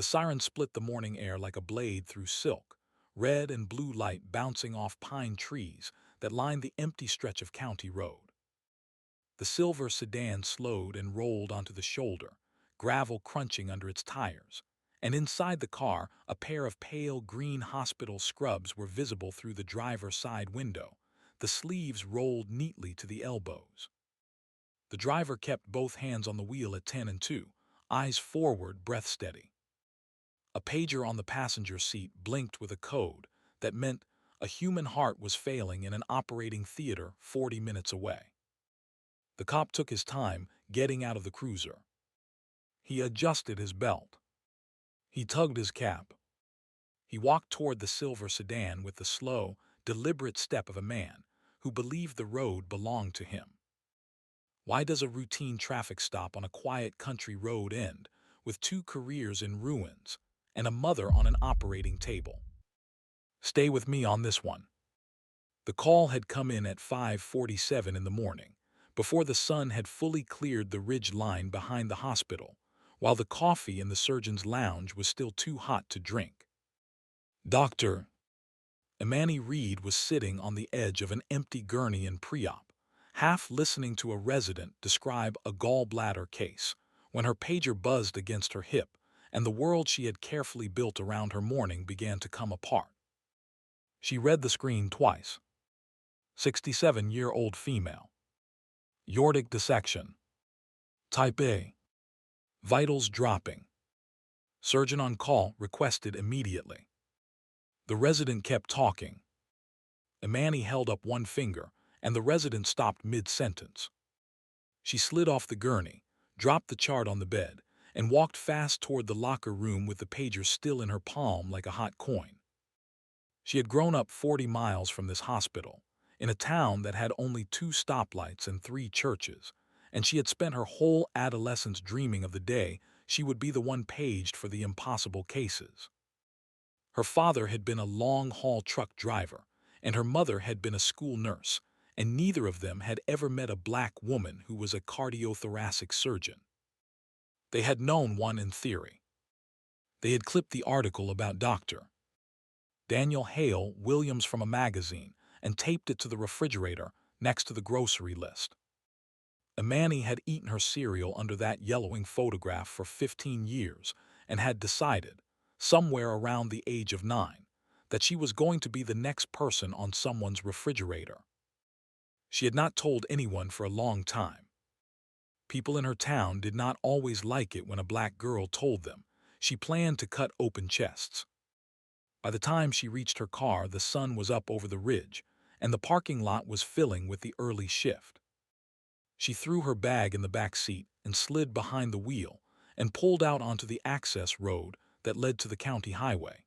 The siren split the morning air like a blade through silk, red and blue light bouncing off pine trees that lined the empty stretch of county road. The silver sedan slowed and rolled onto the shoulder, gravel crunching under its tires, and inside the car a pair of pale green hospital scrubs were visible through the driver's side window, the sleeves rolled neatly to the elbows. The driver kept both hands on the wheel at 10 and 2, eyes forward, breath steady. A pager on the passenger seat blinked with a code that meant a human heart was failing in an operating theater 40 minutes away. The cop took his time getting out of the cruiser. He adjusted his belt. He tugged his cap. He walked toward the silver sedan with the slow, deliberate step of a man who believed the road belonged to him. Why does a routine traffic stop on a quiet country road end with two careers in ruins and a mother on an operating table? Stay with me on this one. The call had come in at 5:47 in the morning, before the sun had fully cleared the ridge line behind the hospital, while the coffee in the surgeon's lounge was still too hot to drink. Dr. Imani Reed was sitting on the edge of an empty gurney in pre-op, half listening to a resident describe a gallbladder case, when her pager buzzed against her hip and the world she had carefully built around her morning began to come apart. She read the screen twice. 67-year-old female. Aortic dissection. Type A. Vitals dropping. Surgeon on call requested immediately. The resident kept talking. Imani held up one finger, and the resident stopped mid-sentence. She slid off the gurney, dropped the chart on the bed, and walked fast toward the locker room with the pager still in her palm like a hot coin. She had grown up 40 miles from this hospital, in a town that had only 2 stoplights and 3 churches, and she had spent her whole adolescence dreaming of the day she would be the one paged for the impossible cases. Her father had been a long-haul truck driver, and her mother had been a school nurse, and neither of them had ever met a black woman who was a cardiothoracic surgeon. They had known one in theory. They had clipped the article about Dr. Daniel Hale Williams from a magazine and taped it to the refrigerator next to the grocery list. Imani had eaten her cereal under that yellowing photograph for 15 years and had decided, somewhere around the age of 9, that she was going to be the next person on someone's refrigerator. She had not told anyone for a long time. People in her town did not always like it when a black girl told them she planned to cut open chests. By the time she reached her car, the sun was up over the ridge, and the parking lot was filling with the early shift. She threw her bag in the back seat and slid behind the wheel and pulled out onto the access road that led to the county highway.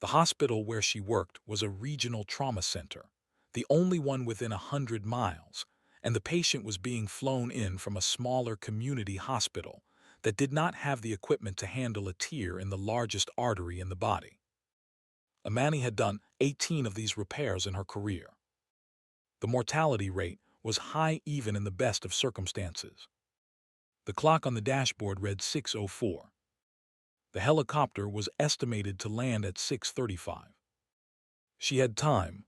The hospital where she worked was a regional trauma center, the only one within 100 miles, and the patient was being flown in from a smaller community hospital that did not have the equipment to handle a tear in the largest artery in the body. Imani had done 18 of these repairs in her career. The mortality rate was high even in the best of circumstances. The clock on the dashboard read 6:04. The helicopter was estimated to land at 6:35. She had time.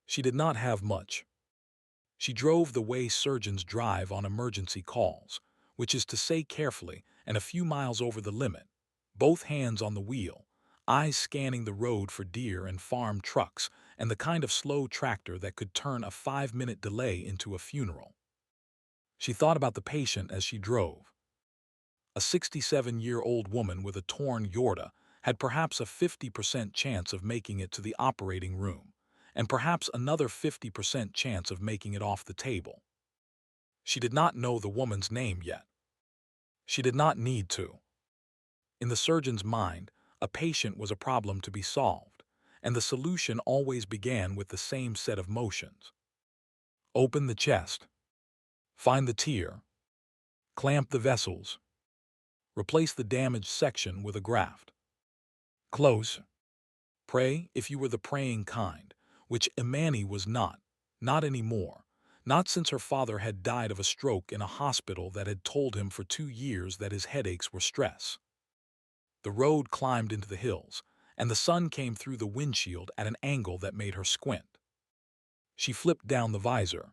She did not have much. She drove the way surgeons drive on emergency calls, which is to say carefully and a few miles over the limit, both hands on the wheel, eyes scanning the road for deer and farm trucks and the kind of slow tractor that could turn a 5-minute delay into a funeral. She thought about the patient as she drove. A 67-year-old woman with a torn aorta had perhaps a 50% chance of making it to the operating room, and perhaps another 50% chance of making it off the table. She did not know the woman's name yet. She did not need to. In the surgeon's mind, a patient was a problem to be solved, and the solution always began with the same set of motions. Open the chest. Find the tear. Clamp the vessels. Replace the damaged section with a graft. Close. Pray if you were the praying kind, which Imani was not anymore, not since her father had died of a stroke in a hospital that had told him for 2 years that his headaches were stress. The road climbed into the hills, and the sun came through the windshield at an angle that made her squint. She flipped down the visor.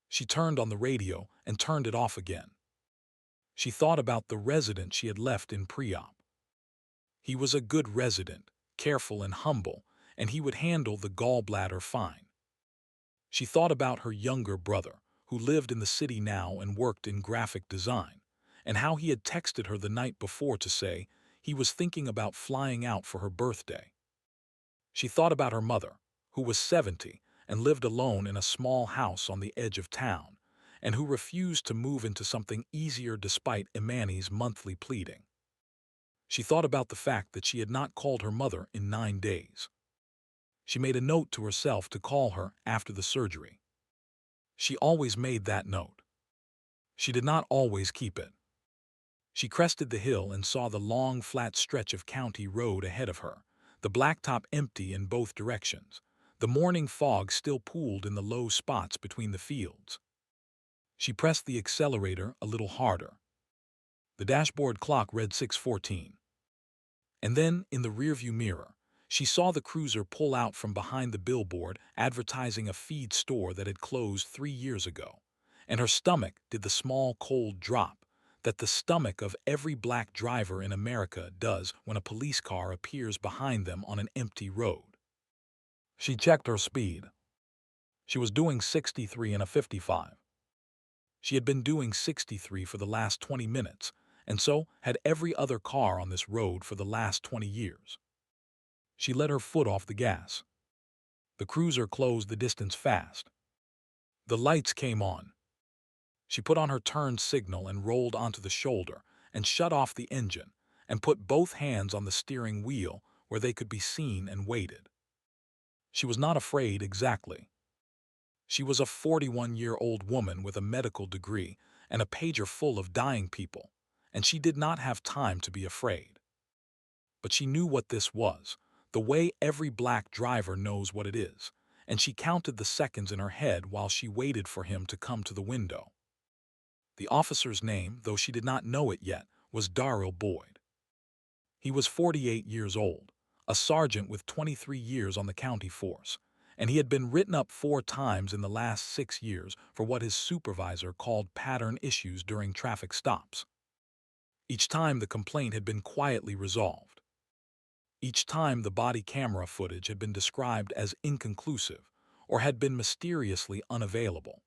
She turned on the radio and turned it off again. She thought about the resident she had left in pre-op. He was a good resident, careful and humble, and he would handle the gallbladder fine. She thought about her younger brother, who lived in the city now and worked in graphic design, and how he had texted her the night before to say he was thinking about flying out for her birthday. She thought about her mother, who was 70 and lived alone in a small house on the edge of town, and who refused to move into something easier despite Imani's monthly pleading. She thought about the fact that she had not called her mother in 9 days. She made a note to herself to call her after the surgery. She always made that note. She did not always keep it. She crested the hill and saw the long, flat stretch of county road ahead of her, the blacktop empty in both directions. The morning fog still pooled in the low spots between the fields. She pressed the accelerator a little harder. The dashboard clock read 6:14. And then, in the rearview mirror, she saw the cruiser pull out from behind the billboard advertising a feed store that had closed 3 years ago, and her stomach did the small cold drop that the stomach of every black driver in America does when a police car appears behind them on an empty road. She checked her speed. She was doing 63 in a 55. She had been doing 63 for the last 20 minutes, and so had every other car on this road for the last 20 years. She let her foot off the gas. The cruiser closed the distance fast. The lights came on. She put on her turn signal and rolled onto the shoulder and shut off the engine and put both hands on the steering wheel where they could be seen and waited. She was not afraid exactly. She was a 41-year-old woman with a medical degree and a pager full of dying people, and she did not have time to be afraid. But she knew what this was, the way every black driver knows what it is, and she counted the seconds in her head while she waited for him to come to the window. The officer's name, though she did not know it yet, was Darrell Boyd. He was 48 years old, a sergeant with 23 years on the county force, and he had been written up 4 times in the last 6 years for what his supervisor called pattern issues during traffic stops. Each time the complaint had been quietly resolved. Each time the body camera footage had been described as inconclusive or had been mysteriously unavailable.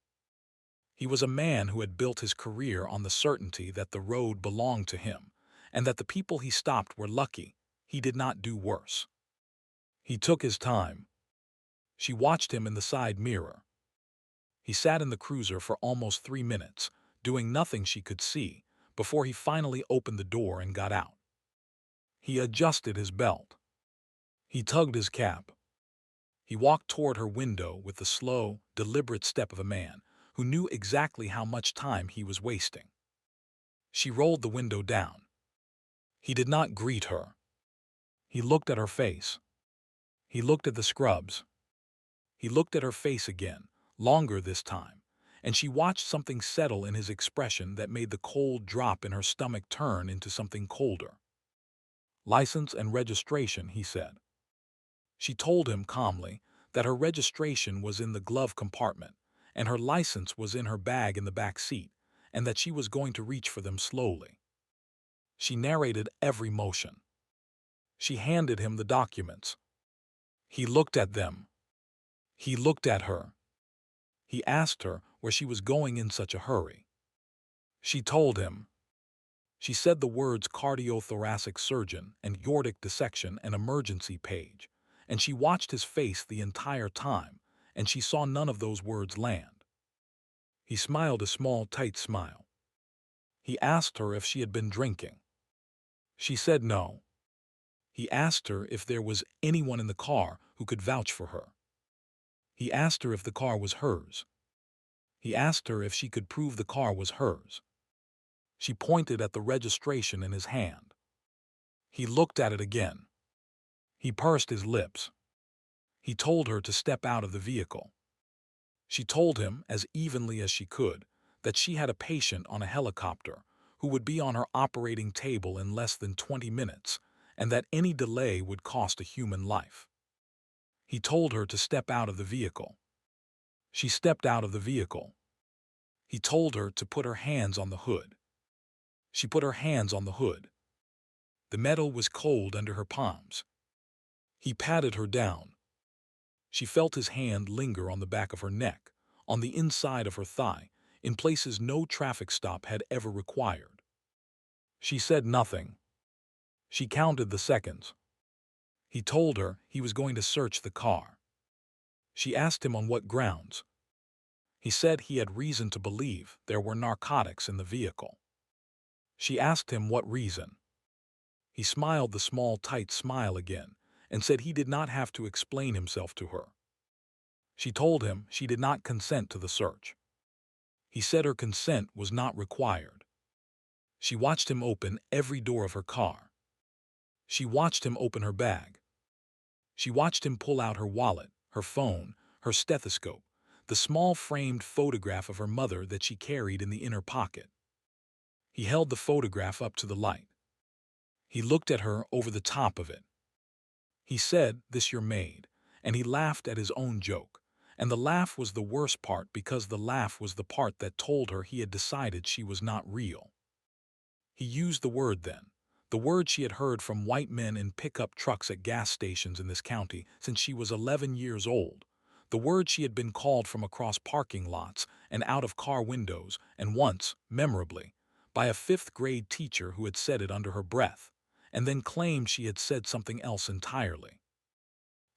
He was a man who had built his career on the certainty that the road belonged to him and that the people he stopped were lucky he did not do worse. He took his time. She watched him in the side mirror. He sat in the cruiser for almost 3 minutes, doing nothing she could see, before he finally opened the door and got out. He adjusted his belt. He tugged his cap. He walked toward her window with the slow, deliberate step of a man who knew exactly how much time he was wasting. She rolled the window down. He did not greet her. He looked at her face. He looked at the scrubs. He looked at her face again, longer this time, and she watched something settle in his expression that made the cold drop in her stomach turn into something colder. "License and registration," he said. She told him calmly that her registration was in the glove compartment and her license was in her bag in the back seat, and that she was going to reach for them slowly. She narrated every motion. She handed him the documents. He looked at them. He looked at her. He asked her where she was going in such a hurry. She told him. She said the words cardiothoracic surgeon and aortic dissection and emergency page, and she watched his face the entire time, and she saw none of those words land. He smiled a small, tight smile. He asked her if she had been drinking. She said no. He asked her if there was anyone in the car who could vouch for her. He asked her if the car was hers. He asked her if she could prove the car was hers. She pointed at the registration in his hand. He looked at it again. He pursed his lips. He told her to step out of the vehicle. She told him, as evenly as she could, that she had a patient on a helicopter who would be on her operating table in less than 20 minutes, and that any delay would cost a human life. He told her to step out of the vehicle. She stepped out of the vehicle. He told her to put her hands on the hood. She put her hands on the hood. The metal was cold under her palms. He patted her down. She felt his hand linger on the back of her neck, on the inside of her thigh, in places no traffic stop had ever required. She said nothing. She counted the seconds. He told her he was going to search the car. She asked him on what grounds. He said he had reason to believe there were narcotics in the vehicle. She asked him what reason. He smiled the small, tight smile again and said he did not have to explain himself to her. She told him she did not consent to the search. He said her consent was not required. She watched him open every door of her car. She watched him open her bag. She watched him pull out her wallet, her phone, her stethoscope, the small framed photograph of her mother that she carried in the inner pocket. He held the photograph up to the light. He looked at her over the top of it. He said, "This your maid," and he laughed at his own joke. And the laugh was the worst part because the laugh was the part that told her he had decided she was not real. He used the word then, the word she had heard from white men in pickup trucks at gas stations in this county since she was 11 years old, the word she had been called from across parking lots and out of car windows, and once, memorably, by a fifth-grade teacher who had said it under her breath, and then claimed she had said something else entirely.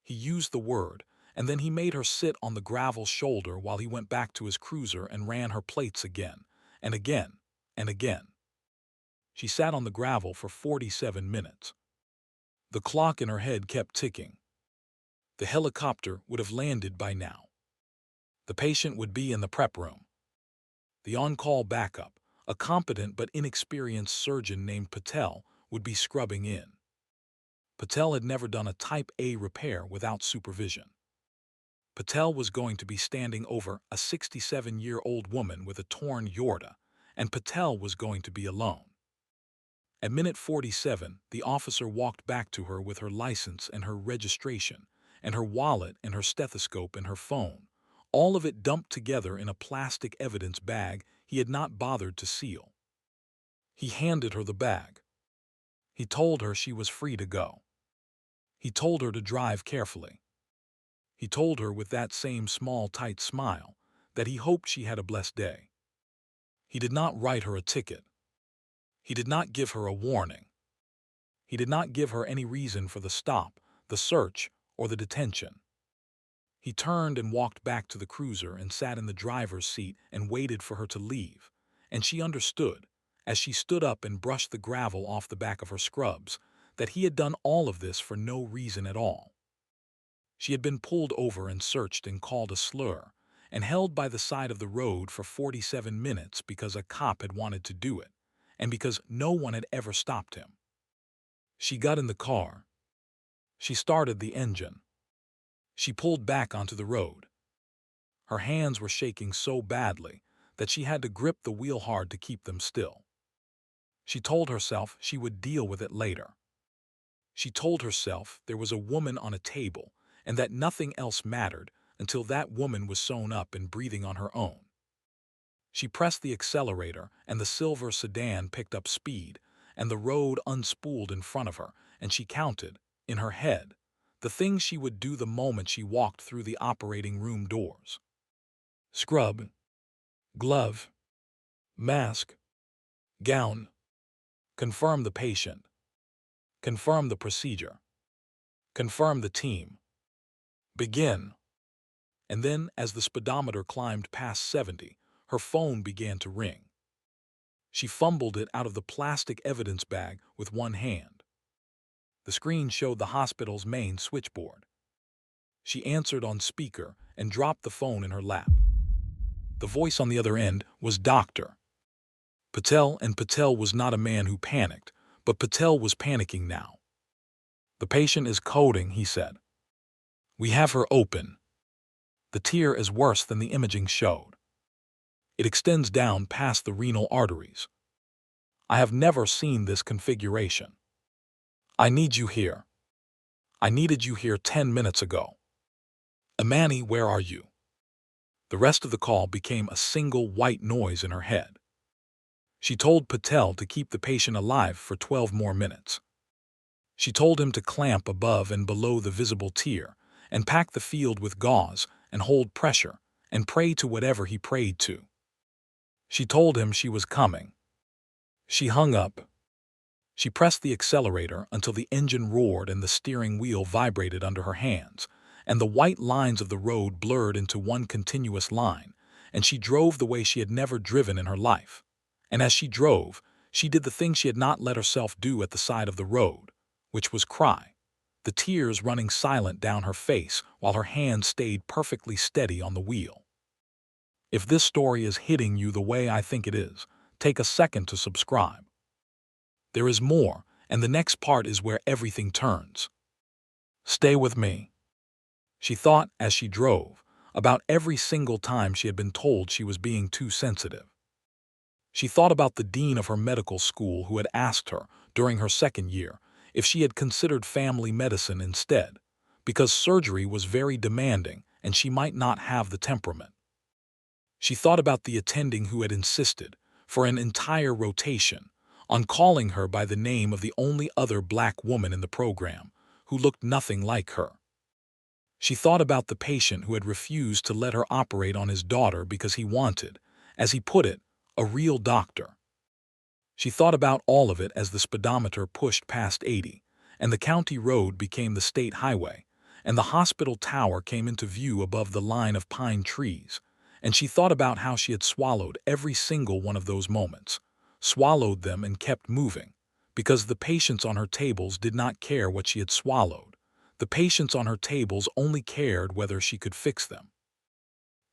He used the word, and then he made her sit on the gravel shoulder while he went back to his cruiser and ran her plates again, and again, and again. She sat on the gravel for 47 minutes. The clock in her head kept ticking. The helicopter would have landed by now. The patient would be in the prep room. The on-call backup, a competent but inexperienced surgeon named Patel, would be scrubbing in. Patel had never done a Type A repair without supervision. Patel was going to be standing over a 67-year-old woman with a torn aorta, and Patel was going to be alone. At minute 47, the officer walked back to her with her license and her registration, and her wallet and her stethoscope and her phone, all of it dumped together in a plastic evidence bag he had not bothered to seal. He handed her the bag. He told her she was free to go. He told her to drive carefully. He told her with that same small, tight smile that he hoped she had a blessed day. He did not write her a ticket. He did not give her a warning. He did not give her any reason for the stop, the search, or the detention. He turned and walked back to the cruiser and sat in the driver's seat and waited for her to leave, and she understood, as she stood up and brushed the gravel off the back of her scrubs, that he had done all of this for no reason at all. She had been pulled over and searched and called a slur, and held by the side of the road for 47 minutes because a cop had wanted to do it, and because no one had ever stopped him. She got in the car. She started the engine. She pulled back onto the road. Her hands were shaking so badly that she had to grip the wheel hard to keep them still. She told herself she would deal with it later. She told herself there was a woman on a table and that nothing else mattered until that woman was sewn up and breathing on her own. She pressed the accelerator and the silver sedan picked up speed, and the road unspooled in front of her, and she counted, in her head, the things she would do the moment she walked through the operating room doors. Scrub, glove, mask, gown, confirm the patient, confirm the procedure, confirm the team, begin. And then, as the speedometer climbed past 70, her phone began to ring. She fumbled it out of the plastic evidence bag with one hand. The screen showed the hospital's main switchboard. She answered on speaker and dropped the phone in her lap. The voice on the other end was Dr. Patel, and Patel was not a man who panicked, but Patel was panicking now. "The patient is coding," he said. "We have her open. The tear is worse than the imaging showed. It extends down past the renal arteries. I have never seen this configuration. I need you here. I needed you here 10 minutes ago. Imani, where are you? The rest of the call became a single white noise in her head. She told Patel to keep the patient alive for 12 more minutes. She told him to clamp above and below the visible tear, and pack the field with gauze, and hold pressure, and pray to whatever he prayed to. She told him she was coming. She hung up. She pressed the accelerator until the engine roared and the steering wheel vibrated under her hands, and the white lines of the road blurred into one continuous line, and she drove the way she had never driven in her life. And as she drove, she did the thing she had not let herself do at the side of the road, which was cry, the tears running silent down her face while her hand stayed perfectly steady on the wheel. If this story is hitting you the way I think it is, take a second to subscribe. There is more, and the next part is where everything turns. Stay with me. She thought, as she drove, about every single time she had been told she was being too sensitive. She thought about the dean of her medical school who had asked her, during her second year, if she had considered family medicine instead, because surgery was very demanding and she might not have the temperament. She thought about the attending who had insisted, for an entire rotation, on calling her by the name of the only other black woman in the program, who looked nothing like her. She thought about the patient who had refused to let her operate on his daughter because he wanted, as he put it, a real doctor. She thought about all of it as the speedometer pushed past 80, and the county road became the state highway, and the hospital tower came into view above the line of pine trees, and she thought about how she had swallowed every single one of those moments, swallowed them and kept moving, because the patients on her tables did not care what she had swallowed. The patients on her tables only cared whether she could fix them.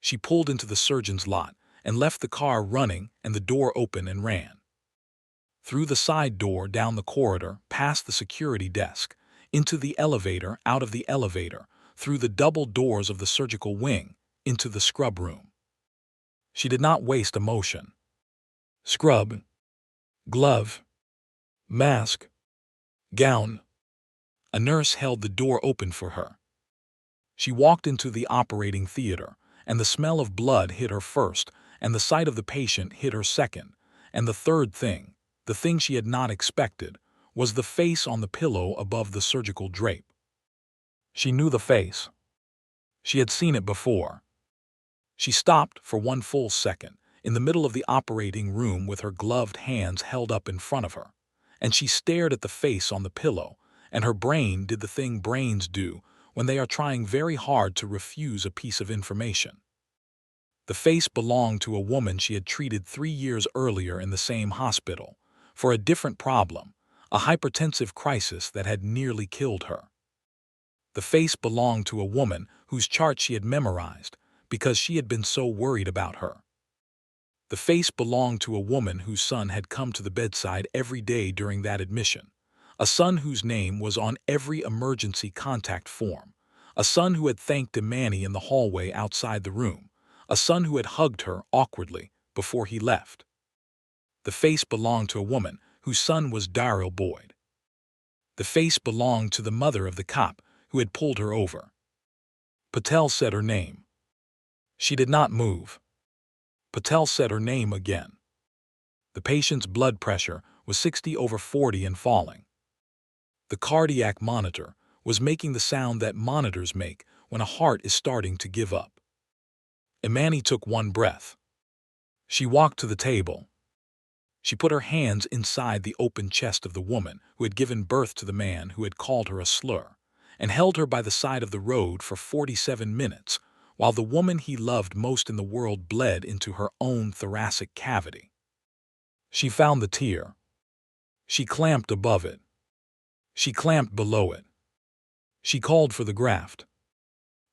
She pulled into the surgeon's lot and left the car running and the door open and ran. Through the side door, down the corridor, past the security desk, into the elevator, out of the elevator, through the double doors of the surgical wing, into the scrub room. She did not waste a motion. Scrub, glove, mask, gown. A nurse held the door open for her. She walked into the operating theater, and the smell of blood hit her first, and the sight of the patient hit her second, and the third thing, the thing she had not expected, was the face on the pillow above the surgical drape. She knew the face. She had seen it before. She stopped for one full second, in the middle of the operating room with her gloved hands held up in front of her, and she stared at the face on the pillow, and her brain did the thing brains do when they are trying very hard to refuse a piece of information. The face belonged to a woman she had treated 3 years earlier in the same hospital, for a different problem, a hypertensive crisis that had nearly killed her. The face belonged to a woman whose chart she had memorized because she had been so worried about her. The face belonged to a woman whose son had come to the bedside every day during that admission, a son whose name was on every emergency contact form, a son who had thanked Imani in the hallway outside the room, a son who had hugged her awkwardly before he left. The face belonged to a woman whose son was Daryl Boyd. The face belonged to the mother of the cop who had pulled her over. Patel said her name. She did not move. Patel said her name again. The patient's blood pressure was 60/40 and falling. The cardiac monitor was making the sound that monitors make when a heart is starting to give up. Imani took one breath. She walked to the table. She put her hands inside the open chest of the woman who had given birth to the man who had called her a slur, and held her by the side of the road for 47 minutes, while the woman he loved most in the world bled into her own thoracic cavity. She found the tear. She clamped above it. She clamped below it. She called for the graft.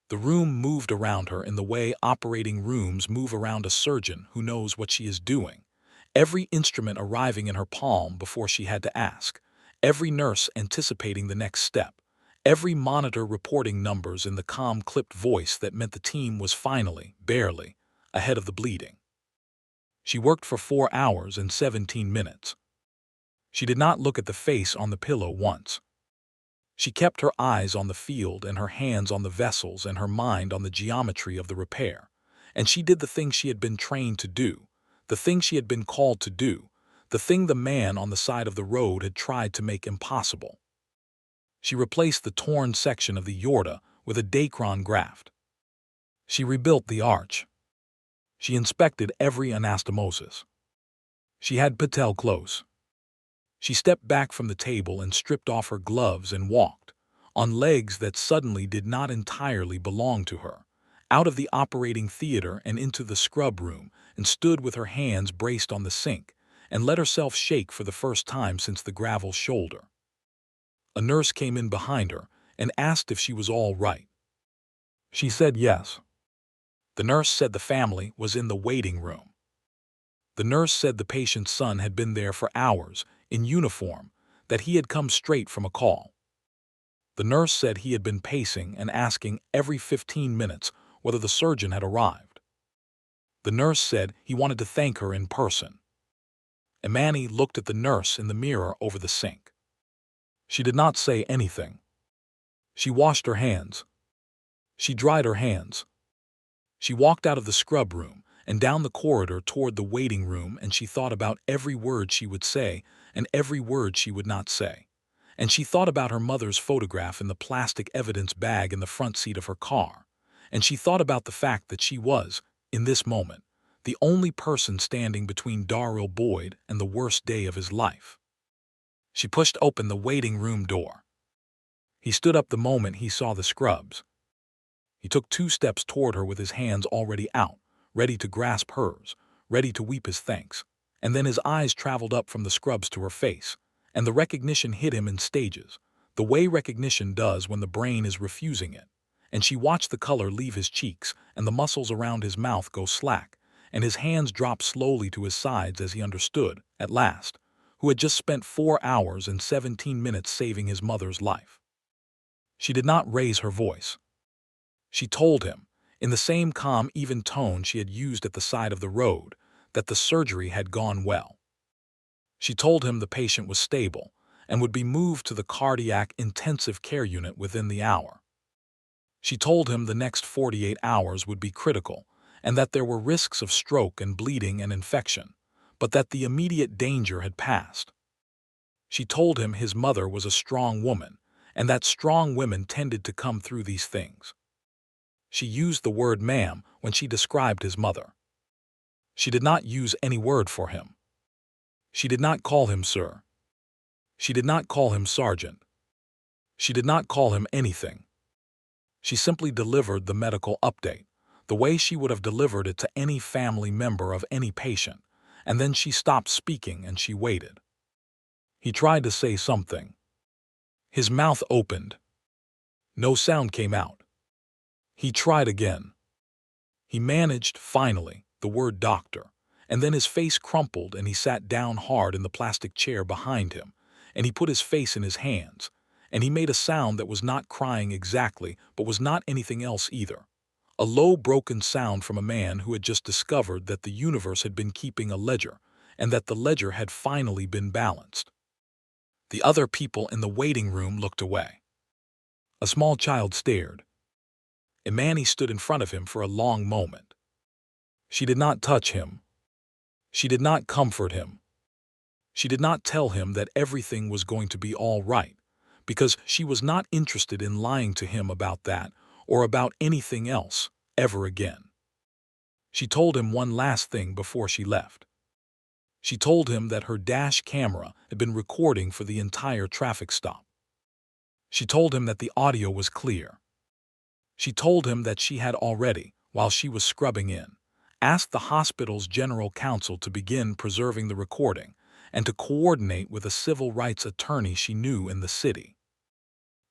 The room moved around her in the way operating rooms move around a surgeon who knows what she is doing, every instrument arriving in her palm before she had to ask, every nurse anticipating the next step, every monitor reporting numbers in the calm, clipped voice that meant the team was finally, barely, ahead of the bleeding. She worked for 4 hours and 17 minutes. She did not look at the face on the pillow once. She kept her eyes on the field and her hands on the vessels and her mind on the geometry of the repair. And she did the thing she had been trained to do, the thing she had been called to do, the thing the man on the side of the road had tried to make impossible. She replaced the torn section of the aorta with a Dacron graft. She rebuilt the arch. She inspected every anastomosis. She had Patel close. She stepped back from the table and stripped off her gloves and walked, on legs that suddenly did not entirely belong to her, out of the operating theater and into the scrub room, and stood with her hands braced on the sink, and let herself shake for the first time since the gravel shoulder. A nurse came in behind her and asked if she was all right. She said yes. The nurse said the family was in the waiting room. The nurse said the patient's son had been there for hours, in uniform, that he had come straight from a call. The nurse said he had been pacing and asking every 15 minutes whether the surgeon had arrived. The nurse said he wanted to thank her in person. Imani looked at the nurse in the mirror over the sink. She did not say anything. She washed her hands. She dried her hands. She walked out of the scrub room and down the corridor toward the waiting room, and she thought about every word she would say and every word she would not say. And she thought about her mother's photograph in the plastic evidence bag in the front seat of her car. And she thought about the fact that she was, in this moment, the only person standing between Darrell Boyd and the worst day of his life. She pushed open the waiting room door. He stood up the moment he saw the scrubs. He took 2 steps toward her with his hands already out, ready to grasp hers, ready to weep his thanks. And then his eyes traveled up from the scrubs to her face, and the recognition hit him in stages, the way recognition does when the brain is refusing it. And she watched the color leave his cheeks and the muscles around his mouth go slack, and his hands drop slowly to his sides as he understood, at last, who had just spent 4 hours and 17 minutes saving his mother's life. She did not raise her voice. She told him, in the same calm, even tone she had used at the side of the road, that the surgery had gone well. She told him the patient was stable and would be moved to the cardiac intensive care unit within the hour. She told him the next 48 hours would be critical and that there were risks of stroke and bleeding and infection, but that the immediate danger had passed. She told him his mother was a strong woman and that strong women tended to come through these things. She used the word ma'am when she described his mother. She did not use any word for him. She did not call him sir. She did not call him sergeant. She did not call him anything. She simply delivered the medical update, the way she would have delivered it to any family member of any patient, and then she stopped speaking and she waited. He tried to say something. His mouth opened. No sound came out. He tried again. He managed, finally, the word doctor, and then his face crumpled and he sat down hard in the plastic chair behind him, and he put his face in his hands, and he made a sound that was not crying exactly, but was not anything else either. A low, broken sound from a man who had just discovered that the universe had been keeping a ledger, and that the ledger had finally been balanced. The other people in the waiting room looked away. A small child stared. Imani stood in front of him for a long moment. She did not touch him. She did not comfort him. She did not tell him that everything was going to be all right, because she was not interested in lying to him about that or about anything else ever again. She told him one last thing before she left. She told him that her dash camera had been recording for the entire traffic stop. She told him that the audio was clear. She told him that she had already, while she was scrubbing in, asked the hospital's general counsel to begin preserving the recording and to coordinate with a civil rights attorney she knew in the city.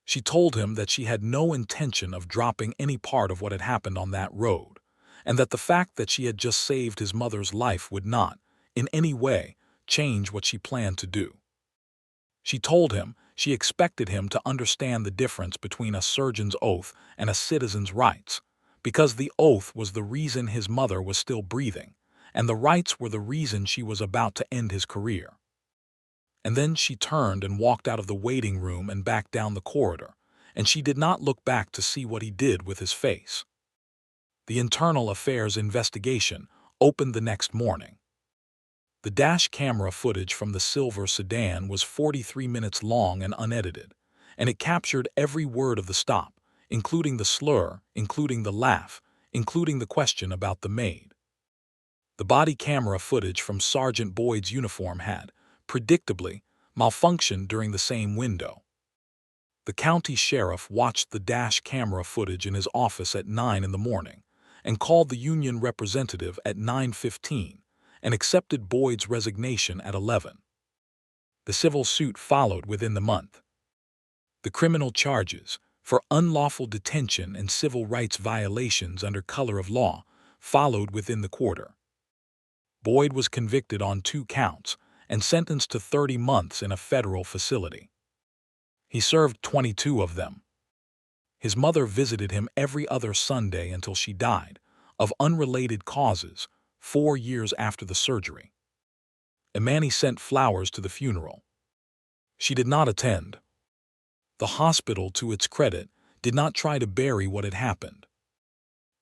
She told him that she had no intention of dropping any part of what had happened on that road, and that the fact that she had just saved his mother's life would not, in any way, change what she planned to do. She told him she expected him to understand the difference between a surgeon's oath and a citizen's rights, because the oath was the reason his mother was still breathing, and the rights were the reason she was about to end his career. And then she turned and walked out of the waiting room and back down the corridor, and she did not look back to see what he did with his face. The Internal Affairs investigation opened the next morning. The dash camera footage from the silver sedan was 43 minutes long and unedited, and it captured every word of the stop, including the slur, including the laugh, including the question about the maid. The body camera footage from Sergeant Boyd's uniform had, predictably, malfunctioned during the same window. The county sheriff watched the dash camera footage in his office at 9 in the morning and called the union representative at 9:15 and accepted Boyd's resignation at 11. The civil suit followed within the month. The criminal charges for unlawful detention and civil rights violations under color of law followed within the quarter. Boyd was convicted on 2 counts and sentenced to 30 months in a federal facility. He served 22 of them. His mother visited him every other Sunday until she died, of unrelated causes, 4 years after the surgery. Imani sent flowers to the funeral. She did not attend. The hospital, to its credit, did not try to bury what had happened.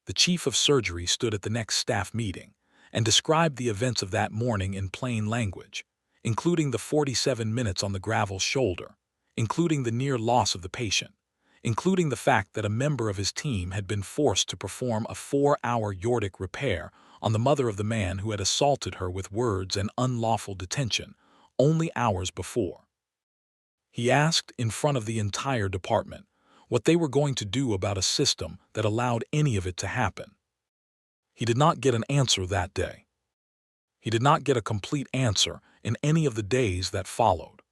The chief of surgery stood at the next staff meeting and described the events of that morning in plain language, including the 47 minutes on the gravel shoulder, including the near loss of the patient, including the fact that a member of his team had been forced to perform a 4-hour aortic repair on the mother of the man who had assaulted her with words and unlawful detention only hours before. He asked, in front of the entire department, what they were going to do about a system that allowed any of it to happen. He did not get an answer that day. He did not get a complete answer in any of the days that followed.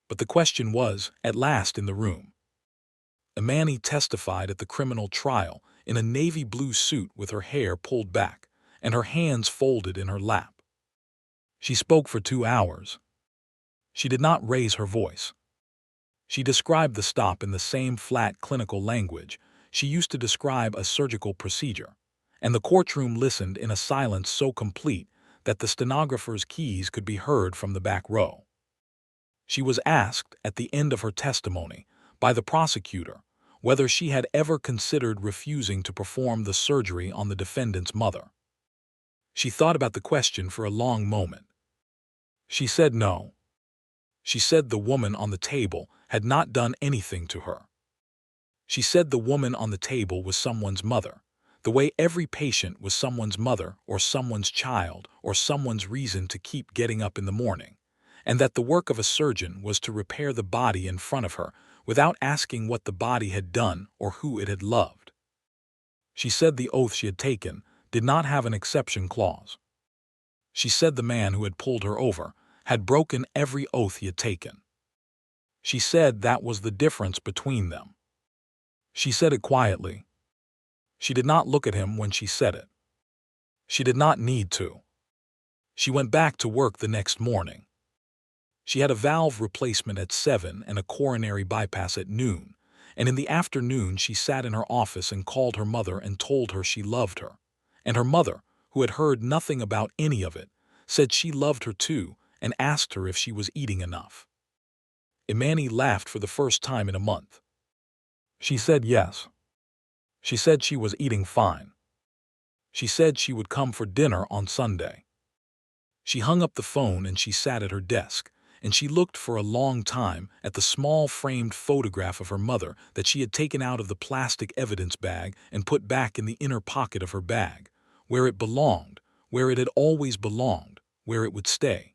But the question was, at last, in the room. Imani testified at the criminal trial in a navy blue suit with her hair pulled back and her hands folded in her lap. She spoke for 2 hours. She did not raise her voice. She described the stop in the same flat clinical language she used to describe a surgical procedure, and the courtroom listened in a silence so complete that the stenographer's keys could be heard from the back row. She was asked, at the end of her testimony, by the prosecutor whether she had ever considered refusing to perform the surgery on the defendant's mother. She thought about the question for a long moment. She said no. She said the woman on the table had not done anything to her. She said the woman on the table was someone's mother, the way every patient was someone's mother or someone's child or someone's reason to keep getting up in the morning, and that the work of a surgeon was to repair the body in front of her without asking what the body had done or who it had loved. She said the oath she had taken did not have an exception clause. She said the man who had pulled her over had broken every oath he had taken. She said that was the difference between them. She said it quietly. She did not look at him when she said it. She did not need to. She went back to work the next morning. She had a valve replacement at 7 and a coronary bypass at noon, and in the afternoon she sat in her office and called her mother and told her she loved her. And her mother, who had heard nothing about any of it, said she loved her too and asked her if she was eating enough. Imani laughed for the first time in a month. She said yes. She said she was eating fine. She said she would come for dinner on Sunday. She hung up the phone and she sat at her desk, and she looked for a long time at the small framed photograph of her mother that she had taken out of the plastic evidence bag and put back in the inner pocket of her bag, where it belonged, where it had always belonged, where it would stay.